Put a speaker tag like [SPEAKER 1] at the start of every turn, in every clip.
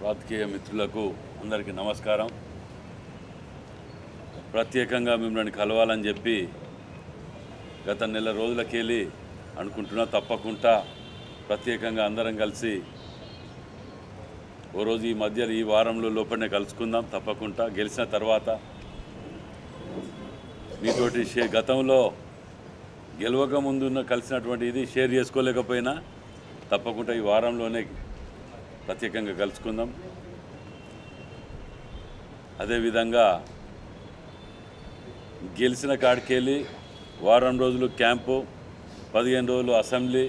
[SPEAKER 1] రాజకీయ మిత్రులకు అందరికీ నమస్కారం. ప్రత్యేకంగా మిమ్మల్ని కలవాలని చెప్పి గత నెల రోజులకెళ్ళి అనుకుంటున్నా. తప్పకుండా ప్రత్యేకంగా అందరం కలిసి ఓ రోజు ఈ మధ్య ఈ వారంలో లోపలనే కలుసుకుందాం. తప్పకుండా గెలిచిన తర్వాత మీతోటి గతంలో గెలవక ముందున్న కలిసినటువంటి ఇది షేర్ చేసుకోలేకపోయినా తప్పకుండా ఈ వారంలోనే ప్రత్యేకంగా కలుసుకుందాం. అదేవిధంగా గెలిచిన కాడికెళ్ళి వారం రోజులు క్యాంపు, 15 రోజులు అసెంబ్లీ,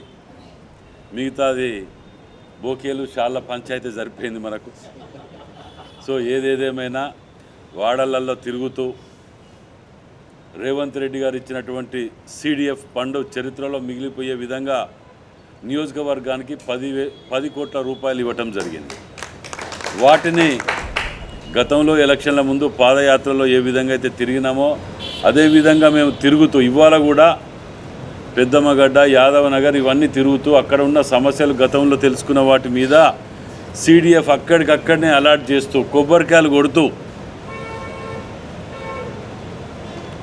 [SPEAKER 1] మిగతాది బోకేలు షాళ్ళ పంచాయతీ జరిపోయింది మనకు. సో ఏదేదేమైనా వాడలల్లో తిరుగుతూ రేవంత్ రెడ్డి గారు ఇచ్చినటువంటి CDF ఫండ్ చరిత్రలో మిగిలిపోయే విధంగా నియోజకవర్గానికి 10 కోట్ల రూపాయలు ఇవ్వటం జరిగింది. వాటిని గతంలో ఎలక్షన్ల ముందు పాదయాత్రలో ఏ విధంగా అయితే తిరిగినామో అదేవిధంగా మేము తిరుగుతూ ఇవాళ కూడా పెద్దమ్మగడ్డ, యాదవ నగర్ ఇవన్నీ తిరుగుతూ అక్కడ ఉన్న సమస్యలు గతంలో తెలుసుకున్న వాటి మీద CDF అక్కడికక్కడనే అలాట్ చేస్తూ కొబ్బరికాయలు కొడుతూ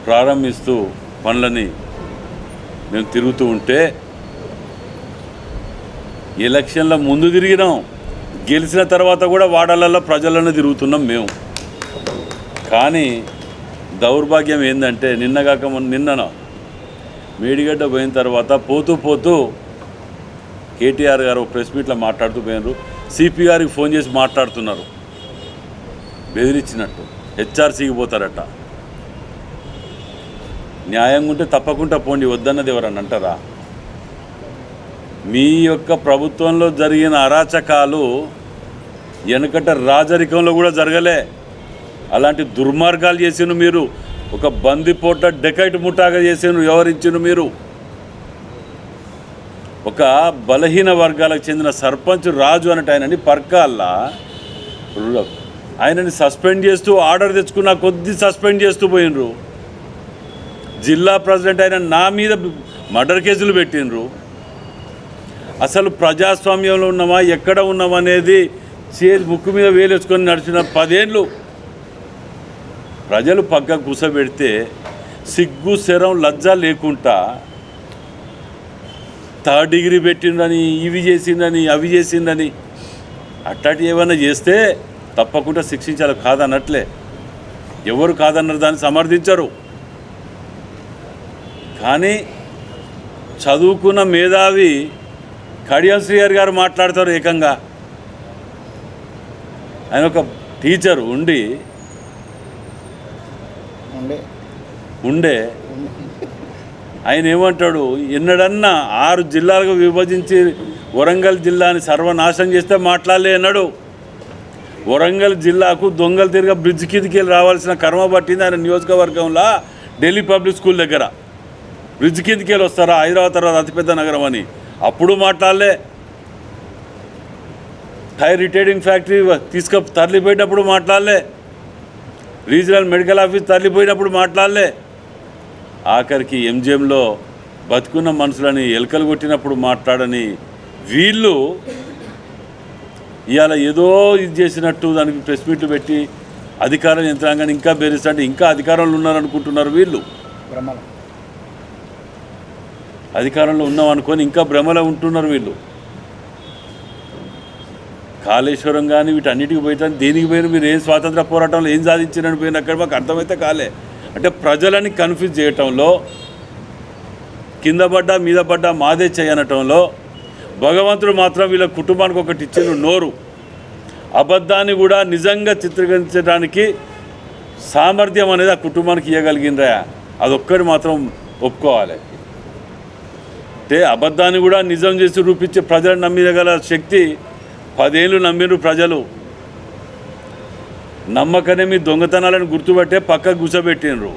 [SPEAKER 1] ప్రారంభిస్తూ పనులని మేము తిరుగుతూ ఉంటే ఎలక్షన్ల ముందు తిరిగినాం, గెలిచిన తర్వాత కూడా వాడలలో ప్రజలను తిరుగుతున్నాం మేము. కానీ దౌర్భాగ్యం ఏంటంటే నిన్న మేడిగడ్డ పోయిన తర్వాత పోతూ కేటీఆర్ గారు ప్రెస్ మీట్లో మాట్లాడుతూ పోయినారు. CP గారికి ఫోన్ చేసి మాట్లాడుతున్నారు, బెదిరించినట్టు. HRCకి పోతారట. న్యాయంగా ఉంటే తప్పకుండా పోండి, వద్దన్నది ఎవరన్నా అంటారా? మీ యొక్క ప్రభుత్వంలో జరిగిన అరాచకాలు వెనకట రాజరికంలో కూడా జరగలే. అలాంటి దుర్మార్గాలు చేసిన మీరు, ఒక బందిపోట డెకైట్ ముఠాగా చేసిన వ్యవహరించిన మీరు, ఒక బలహీన వర్గాలకు చెందిన సర్పంచ్ రాజు అన్నట్టు ఆయనని పర్కాల్లా ఆయనని సస్పెండ్ చేస్తూ ఆర్డర్ తెచ్చుకున్న కొద్ది సస్పెండ్ చేస్తూ పోయినరు. జిల్లా ప్రెసిడెంట్ అయిన నా మీద మర్డర్ కేసులు పెట్టినరు. అసలు ప్రజాస్వామ్యంలో ఉన్నామా ఎక్కడ ఉన్నామా అనేది ముక్కు మీద వేలేసుకొని నడిచిన 10 ఏళ్ళు ప్రజలు పక్క కూసబెడితే సిగ్గు శరం లజ్జ లేకుండా 3rd డిగ్రీ పెట్టిందని, ఇవి చేసిందని, అవి చేసిందని అట్లాంటి ఏమైనా చేస్తే తప్పకుండా శిక్షించాలి. కాదన్నట్లే, ఎవరు కాదన్నారు, దాన్ని సమర్థించరు. కానీ చదువుకున్న మేధావి కడియం శ్రీహరి గారు మాట్లాడతారు. ఏకంగా ఆయన ఒక టీచర్ ఉండే ఆయన ఏమంటాడు, ఎన్నడన్నా 6 జిల్లాలకు విభజించి వరంగల్ జిల్లాని సర్వనాశనం చేస్తే మాట్లాడలే అన్నాడు. వరంగల్ జిల్లాకు దొంగలు తిరిగి బ్రిడ్జ్ కిందికి వెళ్ళి రావాల్సిన కర్మ పట్టింది ఆయన నియోజకవర్గంలో. ఢిల్లీ పబ్లిక్ స్కూల్ దగ్గర బ్రిడ్జ్ కిందికి వెళ్ళి వస్తారా, హైదరాబాద్ తర్వాత అతిపెద్ద నగరం అని అప్పుడు మాట్లాడలే. టైర్ రిటైరింగ్ ఫ్యాక్టరీ తరలిపోయేటప్పుడు మాట్లాడలే. రీజనల్ మెడికల్ ఆఫీస్ తరలిపోయినప్పుడు మాట్లాడలే. ఆఖరికి MGMలో బతుకున్న మనుషులని ఎలకలు కొట్టినప్పుడు మాట్లాడని వీళ్ళు ఇవాళ ఏదో ఇది చేసినట్టు దానికి ప్రెస్ మీట్లు పెట్టి అధికార యంత్రాంగాన్ని ఇంకా బెదిరిస్తుంటే ఇంకా అధికారంలో ఉన్నారనుకుంటున్నారు వీళ్ళు. అధికారంలో ఉన్నాం అనుకొని ఇంకా భ్రమలో ఉంటున్నారు వీళ్ళు. కాళేశ్వరం కానీ వీటన్నిటికి పోయితే దేనికి పోయినా మీరు ఏం స్వాతంత్ర పోరాటంలో ఏం సాధించారని పోయిన అక్కడ మాకు అర్థమైతే కాలే. అంటే ప్రజలని కన్ఫ్యూజ్ చేయటంలో, కింద పడ్డా మీద పడ్డా మాదే చేయనటంలో భగవంతుడు మాత్రం వీళ్ళ కుటుంబానికి ఒకటి ఇచ్చిన నోరు. అబద్ధాన్ని కూడా నిజంగా చిత్రీకరించడానికి సామర్థ్యం అనేది ఆ కుటుంబానికి ఇవ్వగలిగిందా, అదొక్కటి మాత్రం ఒప్పుకోవాలి. అంటే అబద్ధాన్ని కూడా నిజం చేసి రూపించే ప్రజలను నమ్మగల శక్తి 10 ఏళ్ళు నమ్మిరు ప్రజలు. నమ్మకనే మీ దొంగతనాలను గుర్తుపట్టే పక్కకు కూర్చోబెట్టినరు.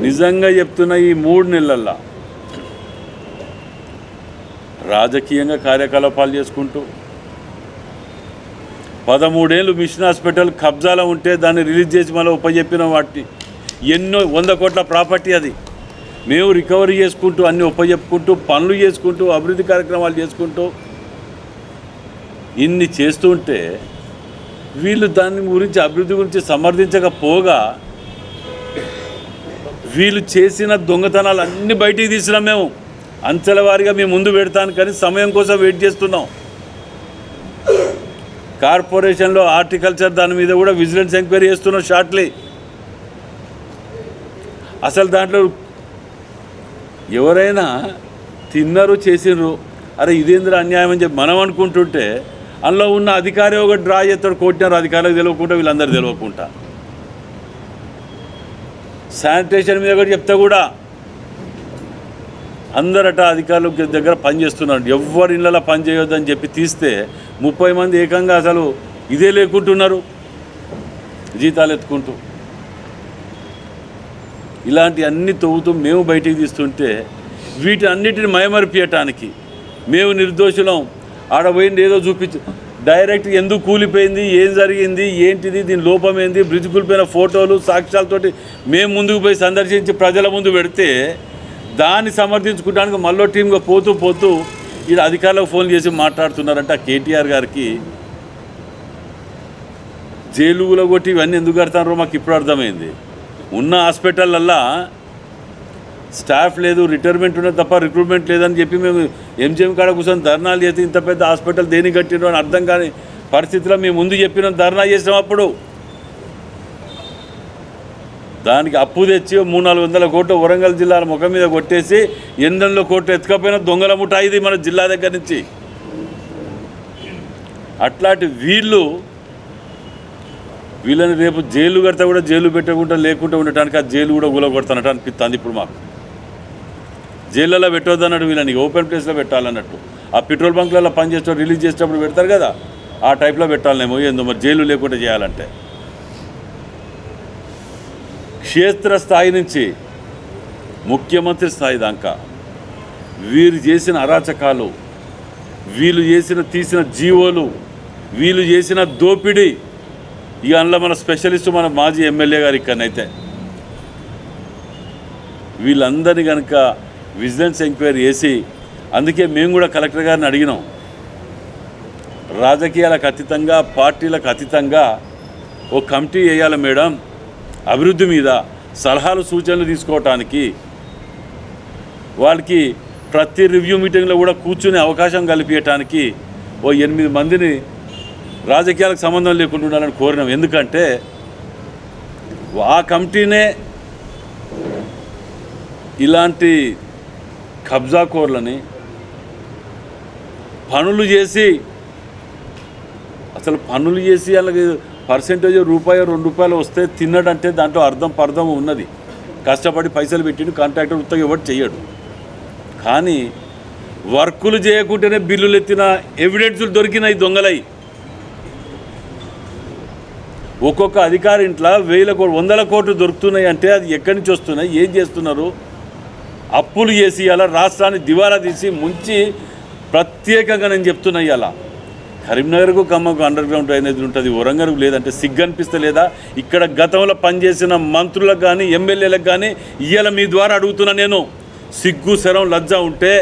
[SPEAKER 1] నిజంగా చెప్తున్న ఈ 3 నెలల్లో రాజకీయంగా కార్యకలాపాలు చేసుకుంటూ 13 ఏళ్ళు మిషన్ హాస్పిటల్ కబ్జాలో ఉంటే దాన్ని రిలీజ్ చేసి మళ్ళీ ఉపజెప్పిన వాటి ఎన్నో 100 కోట్ల ప్రాపర్టీ అది మేము రికవరీ చేసుకుంటూ అన్ని ఉపజెప్పుకుంటూ పనులు చేసుకుంటూ అభివృద్ధి కార్యక్రమాలు చేసుకుంటూ ఇన్ని చేస్తుంటే వీళ్ళు దాని గురించి అభివృద్ధి గురించి సమర్థించకపోగా వీళ్ళు చేసిన దొంగతనాలు అన్నీ బయటికి తీసినాం. మేము అంచెల వారీగా మేము ముందు పెడతాను కానీ సమయం కోసం వెయిట్ చేస్తున్నాం. కార్పొరేషన్లో హార్టికల్చర్ దాని మీద కూడా విజిలెన్స్ ఎంక్వైరీ చేస్తున్నాం షార్ట్లీ. అసలు దాంట్లో ఎవరైనా తిన్నారు చేసినారు, అరే ఇదేంద్ర అన్యాయం అని చెప్పి మనం అనుకుంటుంటే అందులో ఉన్న అధికారి ఒక డ్రా చేస్తాడు, కోటినారు అధికారులకు తెలియకుండా వీళ్ళందరూ తెలియకుండా. శానిటేషన్ మీద కూడా చెప్తే కూడా అందరట అధికారుల దగ్గర పనిచేస్తున్నారు, ఎవరి ఇళ్ళలో పని చేయొద్దని చెప్పి తీస్తే 30 మంది ఏకంగా అసలు ఇదే లేకుంటున్నారు, జీతాలు ఎత్తుకుంటూ. ఇలాంటి అన్ని తవ్వుతూ మేము బయటికి తీస్తుంటే వీటి అన్నిటిని మయమరిపించటానికి మేము నిర్దోషులం, ఆడపోయింది ఏదో చూపించి డైరెక్ట్ ఎందుకు కూలిపోయింది, ఏం జరిగింది, ఏంటిది, దీని లోపం ఏంది, బ్రిడ్జ్ కూలిపోయిన ఫోటోలు సాక్ష్యాలతోటి మేము ముందుకు పోయి సందర్శించి ప్రజల ముందు పెడితే దాన్ని సమర్థించుకోవడానికి మళ్ళీ టీమ్గా పోతూ ఈడ అధికారులకు ఫోన్ చేసి మాట్లాడుతున్నారంట. కేటీఆర్ గారికి జైలుగులో కొట్టి ఇవన్నీ ఎందుకు కడతారో మాకు ఇప్పుడు అర్థమైంది. ఉన్న హాస్పిటల్లల్లా స్టాఫ్ లేదు, రిటైర్మెంట్ ఉన్నది తప్ప రిక్రూట్మెంట్ లేదని చెప్పి మేము ఎంజిఎం కాడ కూర్చొని ధర్నాలు చేసి ఇంత పెద్ద హాస్పిటల్ దేనికి కట్టినో అని అర్థం కాని పరిస్థితిలో మేము ముందు చెప్పినాం, ధర్నా చేసాం. అప్పుడు దానికి అప్పు తెచ్చి 300-400 కోట్లు వరంగల్ జిల్లాల ముఖం మీద కొట్టేసి 800 కోట్లు ఎత్తుకపోయిన దొంగల ముఠా ఇది మన జిల్లా దగ్గర నుంచి. అట్లాంటి వీళ్ళని రేపు జైలు కడితే కూడా జైలు పెట్టకుండా లేకుండా ఉండటానికి ఆ జైలు కూడా కూలగొడతానట అనిపిస్తుంది ఇప్పుడు మాకు. జైళ్ళలో పెట్టొద్దన్నట్టు వీళ్ళని ఓపెన్ ప్లేస్లో పెట్టాలన్నట్టు. ఆ పెట్రోల్ బంక్లలో పనిచేసేటప్పుడు రిలీజ్ చేసేటప్పుడు పెడతారు కదా, ఆ టైప్లో పెట్టాలనేమో ఏందో మరి జైలు లేకుండా చేయాలంటే. క్షేత్ర స్థాయి నుంచి ముఖ్యమంత్రి స్థాయి దాకా వీరు చేసిన అరాచకాలు, వీళ్ళు తీసిన జీవోలు, వీళ్ళు చేసిన దోపిడీ, ఇక అందులో మన స్పెషలిస్ట్ మన మాజీ ఎమ్మెల్యే గారు ఇక్కడనైతే వీళ్ళందరినీ కనుక విజిలెన్స్ ఎంక్వైరీ చేసి, అందుకే మేము కూడా కలెక్టర్ గారిని అడిగినాం, రాజకీయాలకు అతీతంగా పార్టీలకు అతీతంగా ఓ కమిటీ వేయాలి మేడం, అభివృద్ధి మీద సలహాలు సూచనలు తీసుకోవటానికి. వాళ్ళకి ప్రతి రివ్యూ మీటింగ్లో కూడా కూర్చునే అవకాశం కల్పించడానికి ఓ 8 మందిని రాజకీయాలకు సంబంధం లేకుండా ఉండాలని కోరినాం. ఎందుకంటే ఆ కమిటీనే ఇలాంటి కబ్జాకోర్లని పనులు చేసి వాళ్ళకి పర్సెంటేజ్ ₹1-2 వస్తే తిన్నడంటే దాంట్లో అర్థం ఉన్నది. కష్టపడి పైసలు పెట్టిండు కాంట్రాక్టర్, ఉత్తగా ఎవరు చేయడు. కానీ వర్కులు చేయకుంటేనే బిల్లులు ఎత్తిన ఎవిడెన్సులు దొరికినాయి దొంగలై. ఒక్కొక్క అధికారి ఇంట్లో 100 కోట్లు దొరుకుతున్నాయి అంటే అది ఎక్కడి నుంచి వస్తున్నాయి, ఏం చేస్తున్నారు? అప్పులు చేసి అలా రాష్ట్రాన్ని దివాలా తీసి ముంచి ప్రత్యేకంగా నేను చెప్తున్నా, ఇలా కరీంనగర్కు ఖమ్మంకు అండర్ గ్రౌండ్ అనేది ఉంటుంది, వరంగల్కు లేదంటే సిగ్గు అనిపిస్తలేదా? ఇక్కడ గతంలో పనిచేసిన మంత్రులకు కానీ ఎమ్మెల్యేలకు కానీ ఇవాళ మీ ద్వారా అడుగుతున్నా నేను, సిగ్గు శరం లజ్జ ఉంటే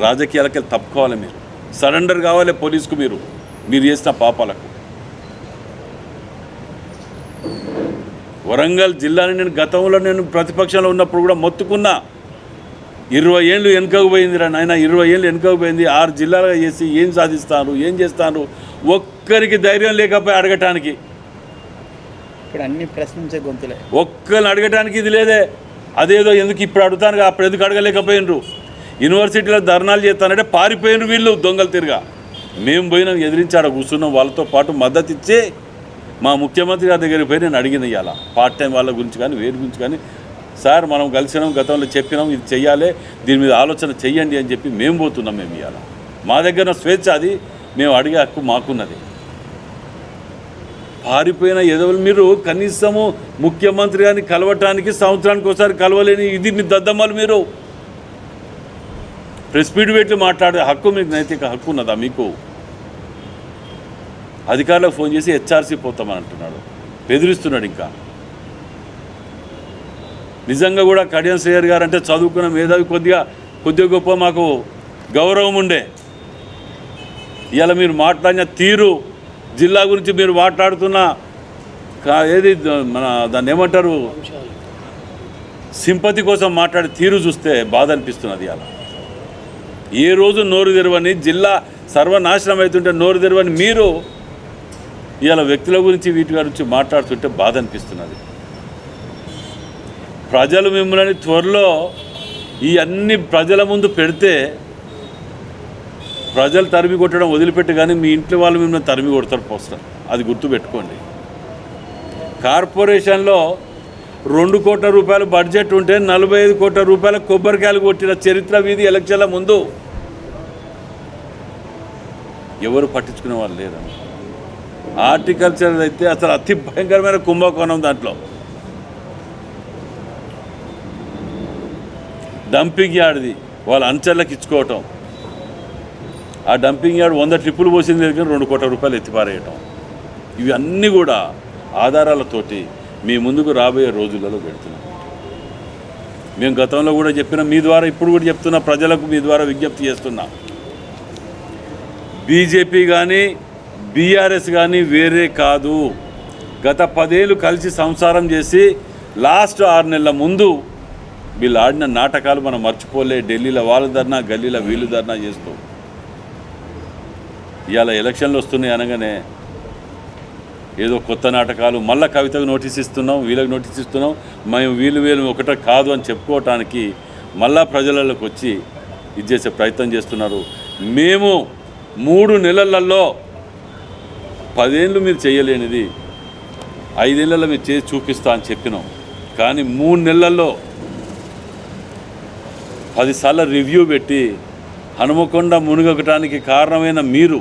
[SPEAKER 1] రాజకీయాలకి తప్పుకోవాలి, మీరు సరెండర్ కావాలి పోలీసుకు మీరు చేసిన పాపాలకు. వరంగల్ జిల్లాని నేను గతంలో ప్రతిపక్షంలో ఉన్నప్పుడు కూడా మొత్తుకున్నా, 20 ఏళ్ళు వెనుకకు పోయిందిరా నాయన, 20 ఏళ్ళు వెనుకకు పోయింది. 6 జిల్లాలుగా చేసి ఏం సాధిస్తాను, ఏం చేస్తాను, ఒక్కరికి ధైర్యం లేకపోయి అడగటానికి.
[SPEAKER 2] ఇప్పుడు అన్ని ప్రశ్నించే గొంతులే,
[SPEAKER 1] ఒక్కరిని అడగటానికి ఇది లేదే. అదేదో ఎందుకు ఇప్పుడు అడుగుతాను, అప్పుడు ఎందుకు అడగలేకపోయినరు? యూనివర్సిటీలో ధర్నాలు చేస్తానంటే పారిపోయినరు వీళ్ళు దొంగలు తిరిగా. మేము పోయినాం, ఎదిరించి ఆడ కూర్చున్నాం, వాళ్ళతో పాటు మద్దతు ఇచ్చి మా ముఖ్యమంత్రి గారి దగ్గరికి పోయి నేను అడిగిన ఇవాళ పార్ట్ టైం వాళ్ళ గురించి కానీ వేరు గురించి కానీ, సార్ మనం కలిసినాం, గతంలో చెప్పినాం, ఇది చెయ్యాలి, దీని మీద ఆలోచన చెయ్యండి అని చెప్పి మేము పోతున్నాం. మేము ఇవాళ మా దగ్గర స్వేచ్ఛ, అది మేము అడిగే హక్కు మాకున్నది. పారిపోయిన ఎదవలు మీరు కనీసము ముఖ్యమంత్రి గారిని కలవటానికి సంవత్సరానికి ఒకసారి కలవలేని ఇది మీ దద్దమ్మలు. మీరు ప్రెస్ మీట్ పెట్టి మాట్లాడే హక్కు మీకు, నైతిక హక్కు ఉన్నదా మీకు? అధికారులకు ఫోన్ చేసి హెచ్ఆర్సీ పోతామని అంటున్నాడు, బెదిరిస్తున్నాడు. ఇంకా నిజంగా కూడా కడియం శ్రేయర్ గారు అంటే చదువుకున్న మేధావి, కొద్దిగా గొప్ప మాకు గౌరవం ఉండే. ఇవాళ మీరు మాట్లాడిన తీరు, జిల్లా గురించి మీరు మాట్లాడుతున్న ఏది మన దాన్ని ఏమంటారు, సింపతి కోసం మాట్లాడే తీరు చూస్తే బాధ అనిపిస్తున్నది. ఇవాళ ఏ రోజు నోరు తెరవని, జిల్లా సర్వనాశనం అవుతుంటే నోరు తెరవని మీరు ఇవాళ వ్యక్తుల గురించి వీటి గురించి మాట్లాడుతుంటే బాధ అనిపిస్తున్నది. ప్రజలు మిమ్మల్ని త్వరలో ఈ అన్ని ప్రజల ముందు పెడితే ప్రజలు తరిమి కొట్టడం వదిలిపెట్టి కానీ మీ ఇంట్లో వాళ్ళు మిమ్మల్ని తరిమి కొడతారు పోస్తారు. అది గుర్తుపెట్టుకోండి. కార్పొరేషన్లో 2 కోట్ల రూపాయలు బడ్జెట్ ఉంటే 45 కోట్ల రూపాయల కొబ్బరికాయలు కొట్టిన చరిత్ర వీధి ఎలక్షన్ల ముందు ఎవరు పట్టించుకునే వాళ్ళు లేరు. హార్టికల్చర్ అయితే అసలు అతి భయంకరమైన కుంభకోణం. దాంట్లో డంపింగ్ యార్డ్ది వాళ్ళ అంచెలకు ఇచ్చుకోవటం, ఆ డంపింగ్ యార్డ్ 100 ట్రిప్పులు పోసింది దగ్గర 2 కోట్ల రూపాయలు ఎత్తిపారేయటం, ఇవి అన్నీ కూడా ఆధారాలతోటి మీ ముందుకు రాబోయే రోజులలో పెడుతున్నాం. మేము గతంలో కూడా చెప్పిన, మీ ద్వారా ఇప్పుడు కూడా చెప్తున్నా, ప్రజలకు మీ ద్వారా విజ్ఞప్తి చేస్తున్నా, బీజేపీ కానీ బీఆర్ఎస్ కానీ వేరే కాదు. గత 10 ఏళ్ళు కలిసి సంసారం చేసి లాస్ట్ 6 నెలల ముందు వీళ్ళు ఆడిన నాటకాలు మనం మర్చిపోలే. ఢిల్లీలో వాళ్ళ ధర్నా, గల్లీలో వీళ్ళు ధర్నా చేస్తూ ఇవాళ ఎలక్షన్లు వస్తున్నాయి అనగానే ఏదో కొత్త నాటకాలు, మళ్ళీ కవితకు నోటీస్ ఇస్తున్నాం, వీళ్ళకి నోటీస్ ఇస్తున్నాం, మేము వీళ్ళు ఒకటే కాదు అని చెప్పుకోవటానికి మళ్ళా ప్రజలలోకి వచ్చి ఇది చేసే ప్రయత్నం చేస్తున్నారు. మేము 3 నెలలలో 10 ఏళ్ళు మీరు చేయలేనిది 5 ఏళ్ళలో మీరు చేసి చూపిస్తా అని చెప్పినాం. కానీ 3 నెలల్లో 10 సార్లు రివ్యూ పెట్టి హనుమకొండ మునుగటానికి కారణమైన మీరు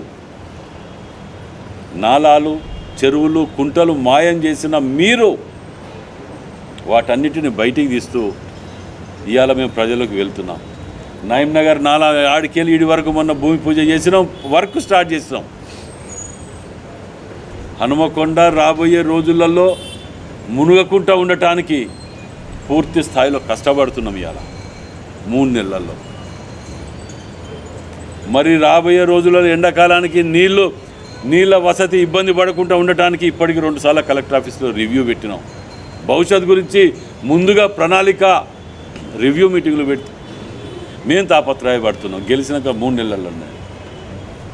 [SPEAKER 1] నాలాలు, చెరువులు, కుంటలు మాయం చేసిన మీరు వాటన్నిటిని బయటికి తీస్తూ ఇవాళ మేము ప్రజలకు వెళ్తున్నాం. నయీంనగర్ నాలా ఆడికెళ్ళి ఇడి వరకు మొన్న భూమి పూజ చేసినాం, వర్క్ స్టార్ట్ చేసినాం. హనుమకొండ రాబోయే రోజులలో మునుగకుండా ఉండటానికి పూర్తి స్థాయిలో కష్టపడుతున్నాం ఇవాళ 3 నెలల్లో. మరి రాబోయే రోజులలో ఎండాకాలానికి నీళ్ళ వసతి ఇబ్బంది పడకుండా ఉండటానికి ఇప్పటికి 2 సార్లు కలెక్టర్ ఆఫీస్లో రివ్యూ పెట్టినాం. భవిష్యత్తు గురించి ముందుగా ప్రణాళిక రివ్యూ మీటింగ్లు పెట్టి మేము తాపత్రయపడుతున్నాం. గెలిచినాక 3 నెలల్లో ఉన్నాయి.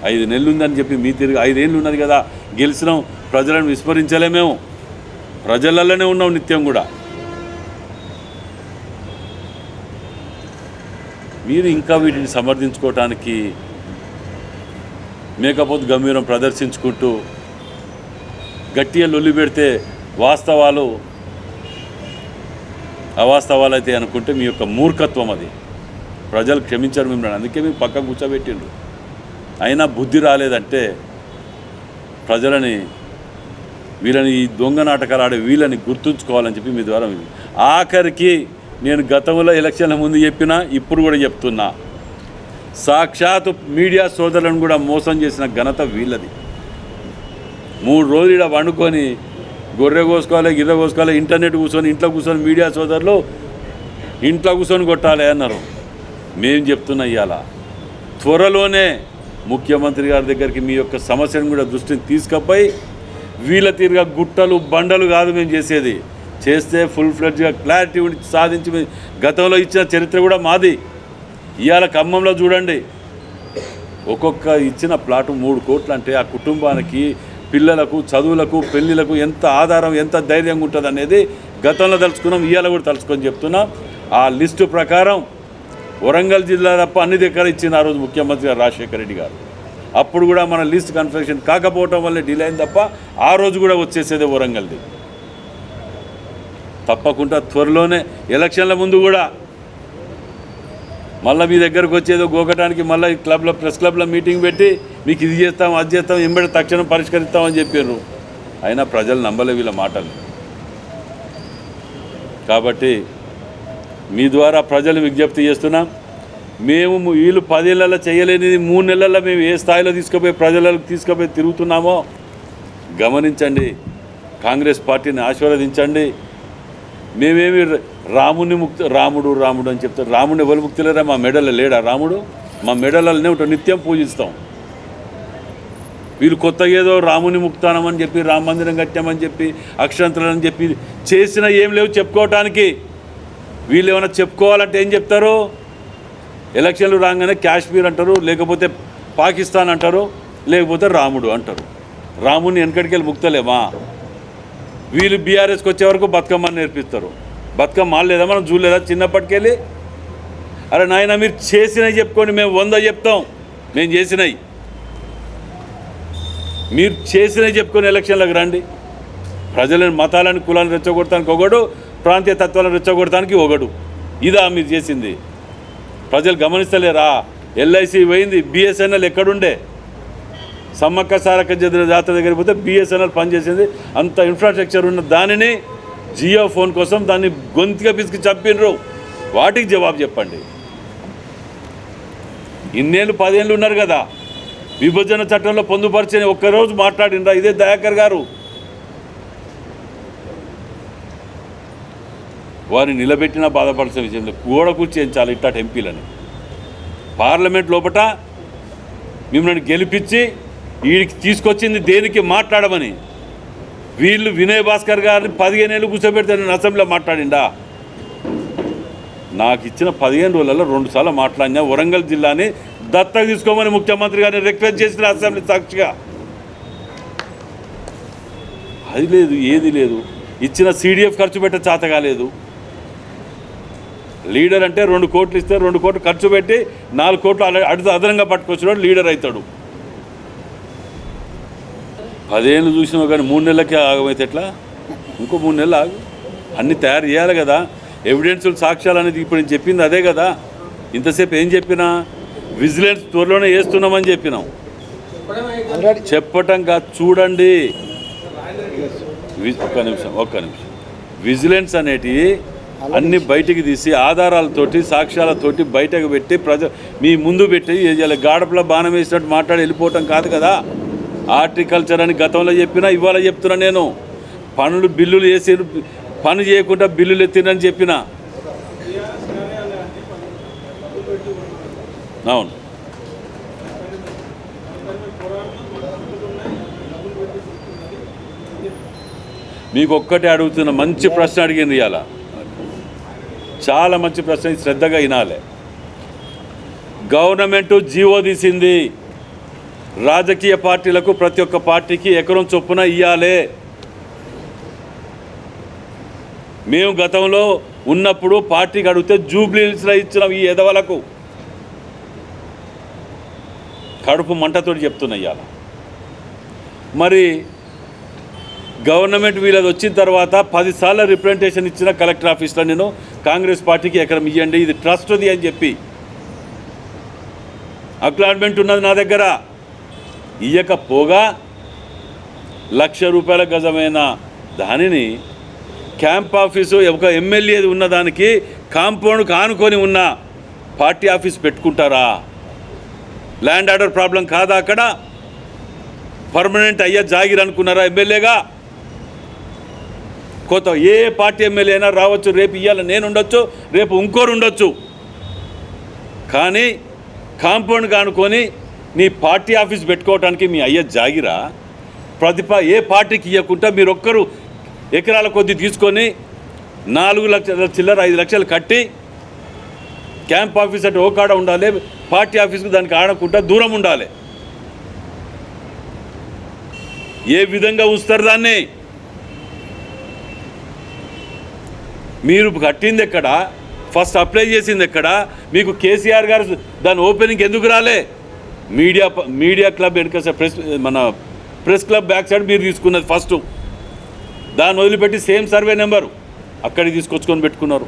[SPEAKER 1] 5 నెలలు ఉందని చెప్పి మీ తిరిగి 5 ఏళ్ళు ఉన్నది కదా గెలిచినాం. ప్రజలను విస్మరించలే, మేము ప్రజలలోనే ఉన్నాం నిత్యం కూడా. మీరు ఇంకా వీటిని సమర్థించుకోవటానికి మేకపోతు గంభీరం ప్రదర్శించుకుంటూ గట్టిగా లొల్లి పెడితే వాస్తవాలు అవాస్తవాలు అయితే అనుకుంటే మీ యొక్క మూర్ఖత్వం అది. ప్రజలు క్షమించారు మిమ్మల్ని, అందుకే మీకు పక్కకు కూర్చోబెట్టిండ్రు. అయినా బుద్ధి రాలేదంటే ప్రజలని, వీళ్ళని, ఈ దొంగ నాటకాలు ఆడే వీళ్ళని గుర్తుంచుకోవాలని చెప్పి మీ ద్వారా ఆఖరికి నేను గతంలో ఎలక్షన్ల ముందు చెప్పినా, ఇప్పుడు కూడా చెప్తున్నా, సాక్షాత్ మీడియా సోదరులను కూడా మోసం చేసిన ఘనత వీళ్ళది. 3 రోజులు ఇలా వండుకొని గొర్రె కోసుకోవాలి, గిర్రె కోసుకోవాలి, ఇంటర్నెట్ కూర్చొని ఇంట్లో కూర్చొని మీడియా సోదరులు ఇంట్లో కూర్చొని కొట్టాలి అన్నారు. మేము చెప్తున్నా ఇవాళ త్వరలోనే ముఖ్యమంత్రి గారి దగ్గరికి మీ యొక్క సమస్యను కూడా దృష్టిని తీసుకుపోయి వీళ్ళ తీరుగా గుట్టలు బండలు కాదు మేము చేసేది. చేస్తే ఫుల్ ఫ్లెడ్జ్గా క్లారిటీ సాధించి గతంలో ఇచ్చిన చరిత్ర కూడా మాది. ఇవాళ ఖమ్మంలో చూడండి, ఒక్కొక్క ఇచ్చిన ప్లాటు 3 కోట్లు అంటే ఆ కుటుంబానికి, పిల్లలకు, చదువులకు, పెళ్ళిళ్ళకు ఎంత ఆధారం, ఎంత ధైర్యంగా ఉంటుంది అనేది గతంలో తలుచుకున్నాం, ఇవాళ కూడా తలుచుకొని చెప్తున్నాం. ఆ లిస్టు ప్రకారం వరంగల్ జిల్లా తప్ప అన్ని దగ్గర ఇచ్చిన ఆ రోజు ముఖ్యమంత్రి గారు రాజశేఖర రెడ్డి గారు. అప్పుడు కూడా మన లిస్ట్ కన్ఫెక్షన్ కాకపోవటం వల్ల డిలే అయింది తప్ప ఆ రోజు కూడా వచ్చేసేదే వరంగల్ది. తప్పకుండా త్వరలోనే ఎలక్షన్ల ముందు కూడా మళ్ళీ మీ దగ్గరకు వచ్చేదో గోకటానికి మళ్ళీ క్లబ్లో, ప్రెస్ క్లబ్లో మీటింగ్ పెట్టి మీకు ఇది చేస్తాం, అది చేస్తాం, ఎంబడి తక్షణం పరిష్కరిస్తామని చెప్పారు. అయినా ప్రజలు నమ్మలే వీళ్ళ మాటలు. కాబట్టి మీ ద్వారా ప్రజలు విజ్ఞప్తి చేస్తున్నాం, మేము వీళ్ళు 10 ఏళ్ళలో చేయలేనిది 3 నెలల్లో మేము ఏ స్థాయిలో తీసుకుపోయి ప్రజలకు తీసుకుపోయి తిరుగుతున్నామో గమనించండి. కాంగ్రెస్ పార్టీని ఆశీర్వదించండి. మేమేమి రాముని రాముడు అని చెప్తారు. రాముడిని ఎవరు ముక్తి లేరా? మా మెడలో లేడా రాముడు? మా మెడలనే ఉంటాం, నిత్యం పూజిస్తాం. వీళ్ళు కొత్తగా ఏదో రాముని ముక్తానమని చెప్పి రామ మందిరం కట్టామని చెప్పి అక్షంతలని చెప్పి చేసిన ఏం లేవు చెప్పుకోవటానికి. వీళ్ళు ఏమైనా చెప్పుకోవాలంటే ఏం చెప్తారు? ఎలక్షన్లు రాగానే కాశ్మీర్ అంటారు, లేకపోతే పాకిస్తాన్ అంటారు, లేకపోతే రాముడు అంటారు. రాముని వెనకడికి వెళ్ళి ముక్తలేమా? వీళ్ళు బీఆర్ఎస్కి వచ్చే వరకు బతుకమ్మని నేర్పిస్తారు. బతుకమ్మ ఆడలేదా మనం? చూడలేదా చిన్నప్పటికెళ్ళి? అరే నాయన మీరు చేసినవి చెప్పుకోండి, మేము 100 చెప్తాం మేము చేసినవి. మీరు చేసినవి చెప్పుకొని ఎలక్షన్లకు రండి. ప్రజలను మతాలను కులాలను రెచ్చగొడటానికి ఒకడు, ప్రాంతీయ తత్వాలను రెచ్చగొడటానికి ఒకడు. ఇదా మీరు చేసింది? ప్రజలు గమనిస్తలేరా? ఎల్ఐసి పోయింది, బిఎస్ఎన్ఎల్ ఎక్కడుండే? సమ్మక్క సారక్క జాతర దగ్గర పోతే బిఎస్ఎన్ఎల్ పనిచేసింది. అంత ఇన్ఫ్రాస్ట్రక్చర్ ఉన్న దానిని జియో ఫోన్ కోసం దాన్ని గొంతుగా పిసికి చంపినరు. వాటికి జవాబు చెప్పండి. ఇన్నేళ్ళు 10 ఏళ్ళు ఉన్నారు కదా, విభజన చట్టంలో పొందుపరిచిన ఒక్కరోజు మాట్లాడినరా? ఇదే దయాకర్ గారు. వారిని నిలబెట్టినా బాధపడాల్సిన విషయంలో గోడ కూర్చేయించాలి ఇట్టాటి ఎంపీలని. పార్లమెంట్ లోపల మిమ్మల్ని గెలిపించి వీడికి తీసుకొచ్చింది దేనికి? మాట్లాడమని. వీళ్ళు వినయ్ భాస్కర్ గారిని 15 ఏళ్ళు కూర్చోబెడితే నేను అసెంబ్లీలో మాట్లాడిండా? నాకు ఇచ్చిన 15 రోజులలో 2 సార్లు మాట్లాడినా. వరంగల్ జిల్లాని దత్తత తీసుకోమని ముఖ్యమంత్రి గారిని రిక్వెస్ట్ చేసిన అసెంబ్లీ సాక్షిగా. అది లేదు, ఏది లేదు. ఇచ్చిన సిడిఎఫ్ ఖర్చు పెట్టే చేత కాలేదు. లీడర్ అంటే 2 కోట్లు ఇస్తే 2 కోట్లు ఖర్చు పెట్టి 4 కోట్లు అదనంగా పట్టుకొచ్చినాడు లీడర్ అవుతాడు. 10 ఏళ్ళు చూసినావు కానీ 3 నెలలకే ఆగమైతే ఎట్లా? ఇంకో 3 నెలలు ఆగు. అన్నీ తయారు చేయాలి కదా. ఎవిడెన్సులు, సాక్ష్యాలు అనేది ఇప్పుడు నేను చెప్పింది అదే కదా. ఇంతసేపు ఏం చెప్పినా? విజిలెన్స్ త్వరలోనే వేస్తున్నామని చెప్పినాం. చెప్పటం కాదు, చూడండి. ఒక్క నిమిషం. విజిలెన్స్ అనేటివి అన్ని బయటికి తీసి ఆధారాలతోటి సాక్ష్యాలతోటి బయటకు పెట్టి మీ ముందు పెట్టి గాడపల బాణం వేసినట్టు మాట్లాడి వెళ్ళిపోవటం కాదు కదా. హార్టికల్చర్ అని గతంలో చెప్పినా, ఇవాళ చెప్తున్నా నేను. బిల్లులు వేసి పని చేయకుండా బిల్లులు ఎత్తినని చెప్పిన. అవును, మీకు ఒక్కటే అడుగుతున్న, మంచి ప్రశ్న అడిగింది ఇవాళ. చాలా మంచి ప్రశ్న, శ్రద్ధగా వినాలి. గవర్నమెంట్ జీవో తీసింది, రాజకీయ పార్టీలకు ప్రతి ఒక్క పార్టీకి ఎకరం చొప్పున ఇవ్వాలి. మేము గతంలో ఉన్నప్పుడు పార్టీకి అడిగితే జూబ్లీహిల్స్లో ఇచ్చినాం. ఈ ఎదవలకు కడుపు మంటతోటి చెప్తున్నా ఇవాళ. మరి గవర్నమెంట్ వీళ్ళది వచ్చిన తర్వాత 10 సార్లు రిప్రజెంటేషన్ ఇచ్చిన కలెక్టర్ ఆఫీస్లో నేను, కాంగ్రెస్ పార్టీకి ఎకరం ఇవ్వండి, ఇది ట్రస్ట్ది అని చెప్పి. అక్లాట్మెంట్ ఉన్నది నా దగ్గర. ఇయ్యకపోగా ₹1,00,000 గజమైన దానిని క్యాంప్ ఆఫీసు ఒక ఎమ్మెల్యేది ఉన్నదానికి కాంపౌండ్ కానుకొని ఉన్న పార్టీ ఆఫీస్ పెట్టుకుంటారా? ల్యాండ్ ఆర్డర్ ప్రాబ్లం కాదా అక్కడ? పర్మనెంట్ అయ్యా జాగిర్ అనుకున్నారా ఎమ్మెల్యేగా? కొత్త ఏ పార్టీ ఎమ్మెల్యే అయినా రావచ్చు. రేపు ఇయ్యాల నేను ఉండొచ్చు, రేపు ఇంకోరు ఉండొచ్చు. కానీ కాంపౌండ్ కానుకొని నీ పార్టీ ఆఫీస్ పెట్టుకోవడానికి మీ అయ్య జాగిరా? ఏ పార్టీకి ఇవ్వకుండా మీరు ఒక్కరు ఎకరాల కొద్దీ తీసుకొని 4 లక్షల చిల్లర 5 లక్షలు కట్టి క్యాంప్ ఆఫీస్ అంటే ఓ కాడ ఉండాలి, పార్టీ ఆఫీస్కి దానికి ఆడకుండా దూరం ఉండాలి. ఏ విధంగా ఉంచుతారు దాన్ని? మీరు కట్టింది ఎక్కడ? ఫస్ట్ అప్లై చేసింది ఎక్కడ? మీకు కేసీఆర్ గారు దాని ఓపెనింగ్ ఎందుకు రాలే? మీడియా క్లబ్ వెనుక మన ప్రెస్ క్లబ్ బ్యాక్ సైడ్ మీరు తీసుకున్నది ఫస్ట్. దాన్ని వదిలిపెట్టి సేమ్ సర్వే నెంబరు అక్కడికి తీసుకొచ్చుకొని పెట్టుకున్నారు.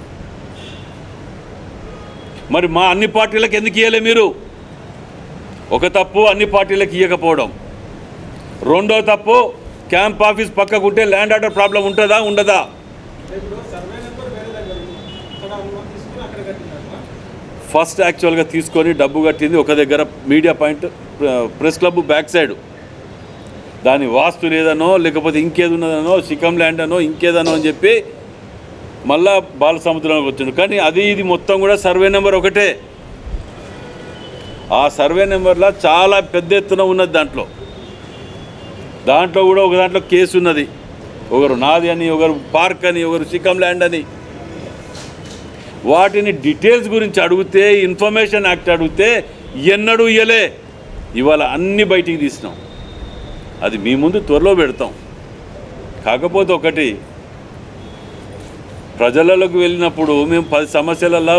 [SPEAKER 1] మరి మా అన్ని పార్టీలకు ఎందుకు ఇవ్వలే మీరు? ఒక తప్పు అన్ని పార్టీలకు ఇవ్వకపోవడం. రెండో తప్పు, క్యాంప్ ఆఫీస్ పక్కకుంటే ల్యాండ్ ఆర్డర్ ప్రాబ్లం ఉంటుందా ఉండదా? ఫస్ట్ యాక్చువల్గా తీసుకొని డబ్బు కట్టింది ఒక దగ్గర media point press club back side. దాని వాస్తు లేదనో లేకపోతే ఇంకేది ఉన్నదనో శిఖం ల్యాండ్ అనో ఇంకేదనో అని చెప్పి మళ్ళా బాలసముద్రంలోకి వచ్చిండు. కానీ అది ఇది మొత్తం కూడా సర్వే నెంబర్ ఒకటే. ఆ సర్వే నెంబర్లో చాలా పెద్ద ఎత్తున ఉన్నది. దాంట్లో దాంట్లో కూడా ఒక దాంట్లో కేసు ఉన్నది, ఒకరు నాది అని, ఒకరు పార్క్ అని, ఒకరు చికం ల్యాండ్ అని. వాటిని డీటెయిల్స్ గురించి అడిగితే, ఇన్ఫర్మేషన్ యాక్ట్ అడిగితే ఎన్నడూ ఇయ్యలే. ఇవాళ అన్నీ బయటికి తీసినాం. అది మీ ముందు త్వరలో పెడతాం. కాకపోతే ఒకటి, ప్రజలలోకి వెళ్ళినప్పుడు మేము 10 సమస్యలలో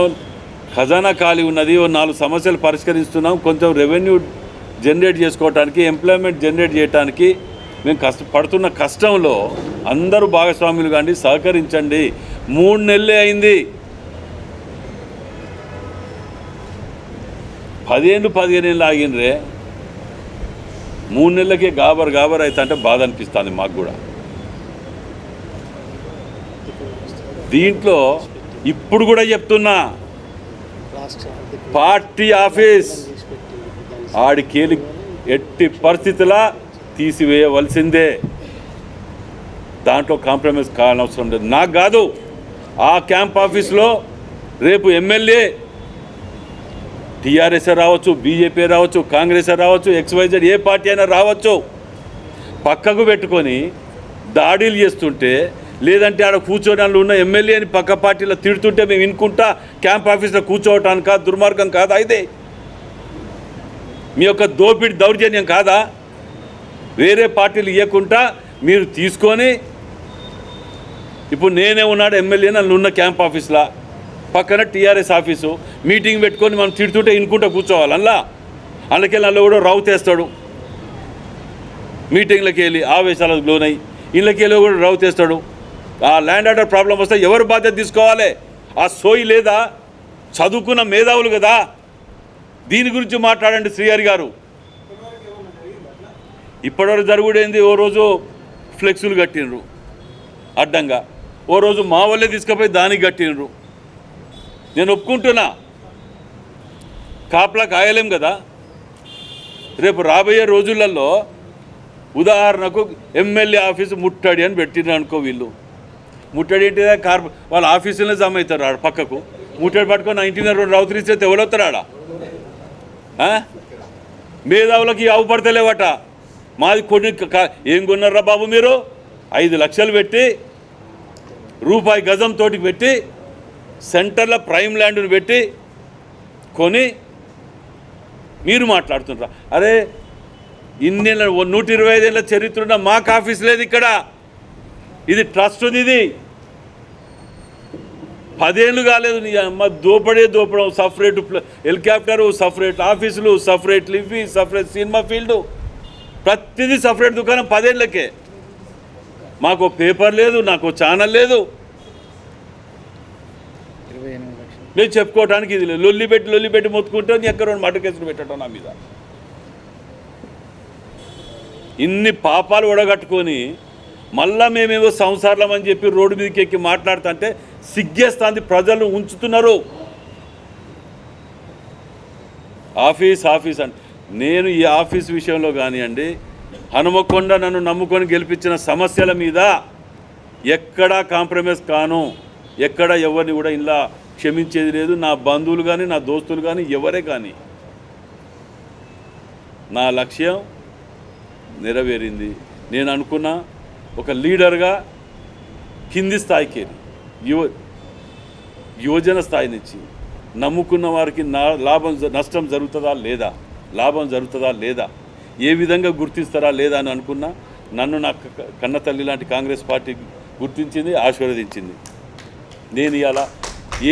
[SPEAKER 1] ఖజానా ఖాళీ ఉన్నది, ఓ 4 సమస్యలు పరిష్కరిస్తున్నాం, కొంచెం రెవెన్యూ జనరేట్ చేసుకోవటానికి, ఎంప్లాయ్మెంట్ జనరేట్ చేయడానికి మేము పడుతున్న కష్టంలో అందరూ భాగస్వాములు కాండి, సహకరించండి. 3 నెలలే అయింది. 15 ఏళ్ళు ఆగినరే. 3 నెలలకే గాబర్ అయితే అంటే బాధ అనిపిస్తుంది మాకు కూడా. దీంట్లో ఇప్పుడు కూడా చెప్తున్నా, పార్టీ ఆఫీస్ ఆడికేలి ఎట్టి పరిస్థితులా తీసివేయవలసిందే. దాంట్లో కాంప్రమైజ్ కానవసరం లేదు. నాకు కాదు, ఆ క్యాంప్ ఆఫీస్లో రేపు ఎమ్మెల్యే టీఆర్ఎస్ రావచ్చు, బీజేపీ రావచ్చు, కాంగ్రెస్ రావచ్చు, XYZ ఏ పార్టీ అయినా రావచ్చు, పక్కకు పెట్టుకొని దాడులు చేస్తుంటే, లేదంటే ఆడ కూర్చొని వాళ్ళు ఉన్న ఎమ్మెల్యేని పక్క పార్టీలో తిడుతుంటే మేము వినుకుంటా క్యాంప్ ఆఫీస్లో కూర్చోవటానికా? దుర్మార్గం కాదా ఇది? మీ యొక్క దోపిడి దౌర్జన్యం కాదా? వేరే పార్టీలు ఇవ్వకుండా మీరు తీసుకొని, ఇప్పుడు నేనే ఉన్నాడు ఎమ్మెల్యే, నన్ను ఉన్న క్యాంప్ ఆఫీస్లో పక్కన టీఆర్ఎస్ ఆఫీసు, మీటింగ్ పెట్టుకొని మనం తిడుతుంటే వినుకుంటా కూర్చోవాలి. అందుకెళ్ళి నన్ను కూడా రావు తెస్తాడు, మీటింగ్లకి వెళ్ళి ఆవేశాలకు లోనై ఇళ్ళకి వెళ్ళి కూడా రావు తెస్తాడు. ఆ ల్యాండ్ ఆర్డర్ ప్రాబ్లం వస్తే ఎవరు బాధ్యత తీసుకోవాలి? ఆ సోయి లేదా? చదువుకున్న మేధావులు కదా, దీని గురించి మాట్లాడండి శ్రీహరి గారు. ఇప్పటివరకు జరుగుడేంది, ఓ రోజు ఫ్లెక్సులు కట్టినరు అడ్డంగా, ఓ రోజు మా వాళ్ళే తీసుకుపోయి దానికి కట్టినరు. నేను ఒప్పుకుంటున్నా, కాపలా కాయలేం కదా. రేపు రాబోయే రోజులలో ఉదాహరణకు ఎమ్మెల్యే ఆఫీసు ముట్టడి అని పెట్టిన అనుకో, వీళ్ళు ముట్టడి ఏంటిదా? వాళ్ళ ఆఫీసులోనే జమ అవుతారు. ఆడ పక్కకు ముట్టడి పట్టుకొని 19 రౌతులు ఇస్తే ఎవరొస్తారు ఆడ? మేధావులకి అవపడతలేవట. మాది కొన్ని ఏం కొన్నారా బాబు మీరు? 5 లక్షలు పెట్టి, రూపాయి గజంతో పెట్టి, సెంటర్లో ప్రైమ్ ల్యాండ్ను పెట్టి కొని మీరు మాట్లాడుతుంటారా? అరే ఇన్నేళ్ళ 125 ఏళ్ళ చరిత్ర ఉన్న మాకు ఆఫీస్ లేదు ఇక్కడ. ఇది ట్రస్ట్ ఉంది. ఇది 10 ఏళ్ళు కాలేదు. నీ అమ్మ దోపడం. సపరేట్ హెలికాప్టరు, సపరేట్ ఆఫీసులు, సపరేట్ లిఫీ, సపరేట్ సినిమా ఫీల్డు, ప్రతిదీ సపరేట్ దుకాణం. 10 ఏళ్ళకే మాకు పేపర్ లేదు, నాకు ఛానల్ లేదు. మేము చెప్పుకోవడానికి ఇది లేదు. లొల్లి పెట్టి మొత్తుకుంటే నీ ఎక్కడ మర్డర్ కేసులు పెట్టడం నా మీద. ఇన్ని పాపాలు ఒడగట్టుకొని మళ్ళా మేమేవో సంసారం అని చెప్పి రోడ్డు మీదకి ఎక్కి మాట్లాడుతుంటే సిగ్గేస్తుంది. ప్రజలు ఉంచుతున్నారు. ఆఫీస్ అంటే నేను ఈ ఆఫీస్ విషయంలో కానివ్వండి, హనుమకొండ నన్ను నమ్ముకొని గెలిపించిన సమస్యల మీద ఎక్కడా కాంప్రమైజ్ కాను, ఎక్కడ ఎవరిని కూడా ఇలా క్షమించేది లేదు. నా బంధువులు కానీ, నా దోస్తులు కానీ, ఎవరే కానీ. నా లక్ష్యం నెరవేరింది. నేను అనుకున్న ఒక లీడర్గా కింది స్థాయికి యువజన స్థాయి నుంచి నమ్ముకున్న వారికి నష్టం జరుగుతుందా లేదా, లాభం జరుగుతుందా లేదా, ఏ విధంగా గుర్తిస్తారా లేదా అని అనుకున్నా. నన్ను నా కన్న తల్లి లాంటి కాంగ్రెస్ పార్టీ గుర్తించింది, ఆశీర్వదించింది. నేను ఇలా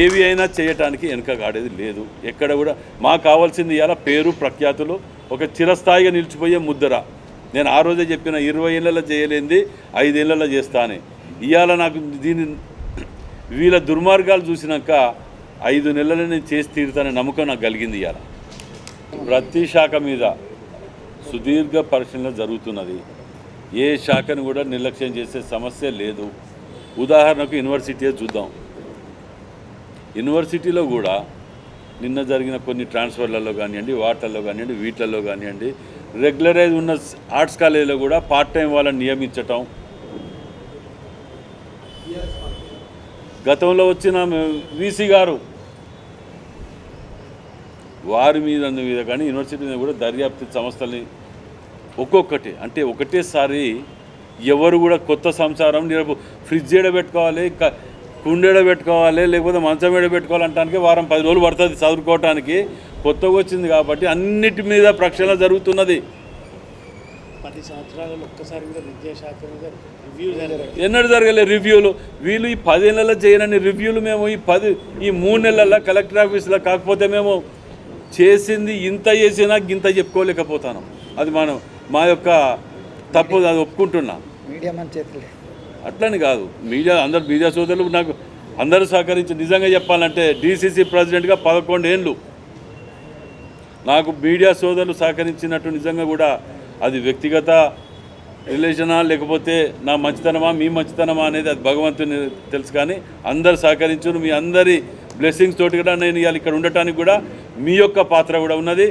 [SPEAKER 1] ఏవి అయినా చేయటానికి వెనుకగాడేది లేదు. ఎక్కడ కూడా మాకు కావాల్సింది ఇలా పేరు ప్రఖ్యాతులు, ఒక చిరస్థాయిగా నిలిచిపోయే ముద్ర. నేను ఆ రోజే చెప్పిన 20 ఏళ్ళలో చేయలేంది 5 ఏళ్ళలో చేస్తానే. ఇవాళ నాకు వీళ్ళ దుర్మార్గాలు చూసినాక 5 నెలలు నేను చేసి తీరుతానే నమ్మకం నాకు కలిగింది. ఇవాళ ప్రతి శాఖ మీద సుదీర్ఘ పరిశీలన జరుగుతున్నది. ఏ శాఖను కూడా నిర్లక్ష్యం చేసే సమస్య లేదు. ఉదాహరణకు యూనివర్సిటీ చూద్దాం. యూనివర్సిటీలో కూడా నిన్న జరిగిన కొన్ని ట్రాన్స్ఫర్లలో కానివ్వండి, వాటర్లో కానివ్వండి, వీటిల్లో కానివ్వండి, రెగ్యులరైజ్ ఉన్న ఆర్ట్స్ కాలేజీలో కూడా పార్ట్ టైం వాళ్ళని నియమించటం. గతంలో వచ్చిన వీసీ గారు వారి మీద కానీ యూనివర్సిటీ మీద కూడా దర్యాప్తు సంస్థల్ని ఒక్కొక్కటి అంటే ఒకటేసారి ఎవరు కూడా కొత్త సంసారం రేపు ఫ్రిడ్జ్ పెట్టుకోవాలి కుండేడ పెట్టుకోవాలి లేకపోతే మంచం పెట్టుకోవాలి అంటానికి వారం 10 రోజులు పడుతుంది చదువుకోవటానికి. కొత్తగా వచ్చింది కాబట్టి అన్నిటి మీద ప్రక్షాళన జరుగుతున్నది.
[SPEAKER 3] 10 సంవత్సరాలలో ఒక్కసారి కూడా విద్యాశాఖ మీద రివ్యూ జరగదు.
[SPEAKER 1] ఎన్నడూ జరగలే రివ్యూలు. వీళ్ళు ఈ 10 నెలల్లో చేయనని రివ్యూలు మేము ఈ 3 నెలల్లో కలెక్టర్ ఆఫీస్లో కాకపోతే మేము చేసింది ఇంత చేసినా ఇంత చెప్పుకోలేకపోతాను. అది మా యొక్క తప్పు, అది ఒప్పుకుంటున్నా.
[SPEAKER 2] మీడియా మన చేతులే.
[SPEAKER 1] అట్లని కాదు, మీడియా సోదరులు నాకు అందరూ సహకరించి నిజంగా చెప్పాలంటే డీసీసీ ప్రెసిడెంట్గా 11 ఏళ్ళు నాకు మీడియా సోదరులు సహకరించినట్టు నిజంగా కూడా అది వ్యక్తిగత రిలేషనా లేకపోతే నా మంచితనమా మీ మంచితనమా అనేది అది భగవంతుని తెలుసు. కానీ అందరు సహకరించును. మీ అందరి బ్లెస్సింగ్స్ తోటి కూడా నేను ఇవాళ ఇక్కడ ఉండటానికి కూడా మీ యొక్క పాత్ర కూడా ఉన్నది.